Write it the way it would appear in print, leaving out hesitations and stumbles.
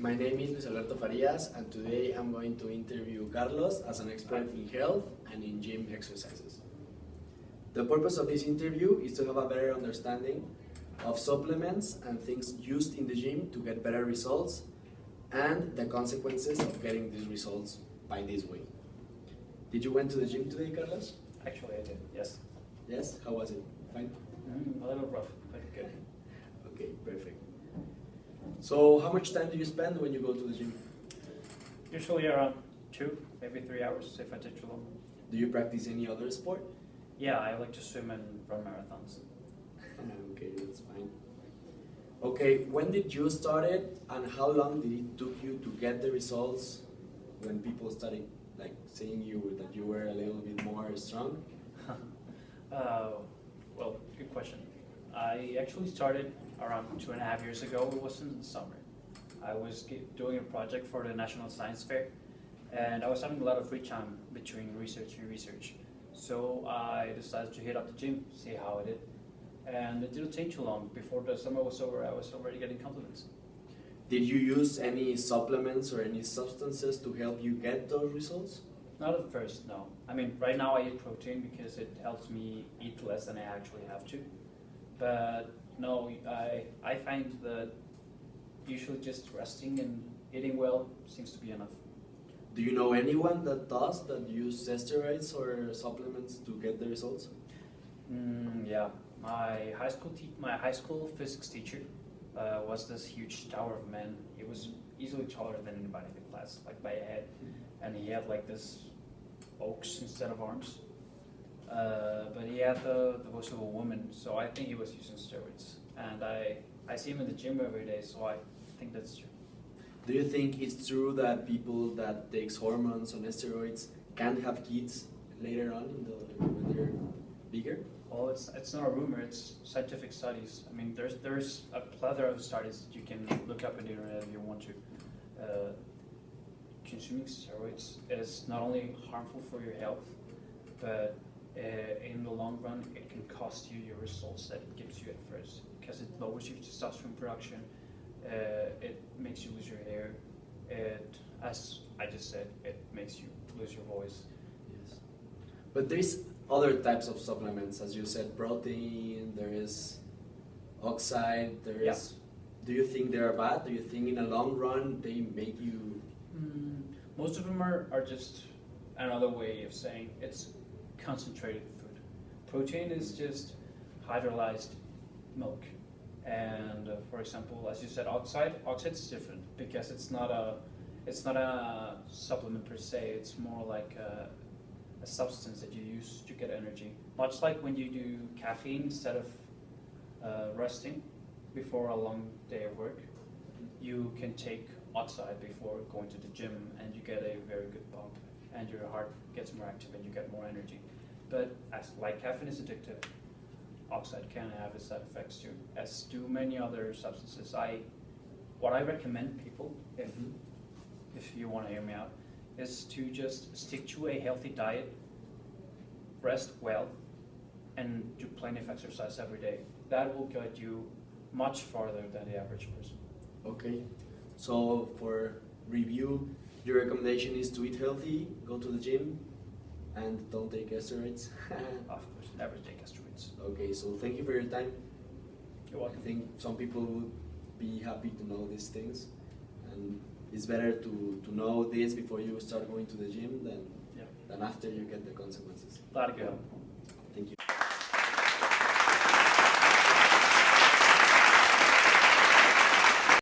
My name is Luis Alberto Farias, and today I'm going to interview Carlos as an expert in health and in gym exercises. The purpose of this interview is to have a better understanding of supplements and things used in the gym to get better results and the consequences of getting these results by this way. Did you went to the gym today, Carlos? Actually, I did, yes. Yes? How was it? Fine? A little rough, but good. Okay, perfect. So how much time do you spend when you go to the gym? Usually around 2, maybe 3 hours if I take too long. Do you practice any other sport? Yeah, I like to swim and run marathons. Okay, that's fine. Okay, when did you start it and how long did it took you to get the results when people started like seeing you that you were a little bit more strong? Well, good question. I actually started around 2.5 years ago. It was in the summer. I was doing a project for the National Science Fair, and I was having a lot of free time between research and research. So I decided to hit up the gym, see how I did. And it didn't take too long. Before the summer was over, I was already getting compliments. Did you use any supplements or any substances to help you get those results? Not at first, no. I mean, right now I eat protein because it helps me eat less than I actually have to. But no, I find that usually just resting and eating well seems to be enough. Do you know anyone that does, that use steroids or supplements to get the results? Yeah, my high school physics teacher was this huge tower of man. He was easily taller than anybody in the class, like by a head, and he had like this oaks instead of arms. But he had the voice of a woman, so I think he was using steroids. And I see him in the gym every day, so I think that's true. Do you think it's true that people that takes hormones on steroids can have kids later on when they're bigger? Well, it's not a rumor, it's scientific studies. I mean, there's a plethora of studies that you can look up on the internet if you want to. Consuming steroids is not only harmful for your health, but in the long run, it can cost you your results that it gives you at first, because it lowers your testosterone production, it makes you lose your hair, as I just said, it makes you lose your voice. Yes. But there's other types of supplements, as you said, protein, there is oxide, there is... Do you think they are bad? Do you think in the long run they make you... Most of them are just another way of saying it's concentrated food. Protein is just hydrolyzed milk. And for example, as you said, oxide's different because it's not a supplement per se. It's more like a substance that you use to get energy. Much like when you do caffeine instead of resting before a long day of work, you can take oxide before going to the gym and you get a very good bump and your heart gets more active and you get more energy. But like caffeine is addictive, oxide can have its side effects too, as do many other substances. What I recommend people, if you want to hear me out, is to just stick to a healthy diet, rest well, and do plenty of exercise every day. That will get you much farther than the average person. Okay, so for review, your recommendation is to eat healthy, go to the gym, and don't take steroids. Of course, never take steroids. Okay, so thank you for your time. You're welcome. I think some people would be happy to know these things, and it's better to know this before you start going to the gym than after you get the consequences. Glad to go. Thank you.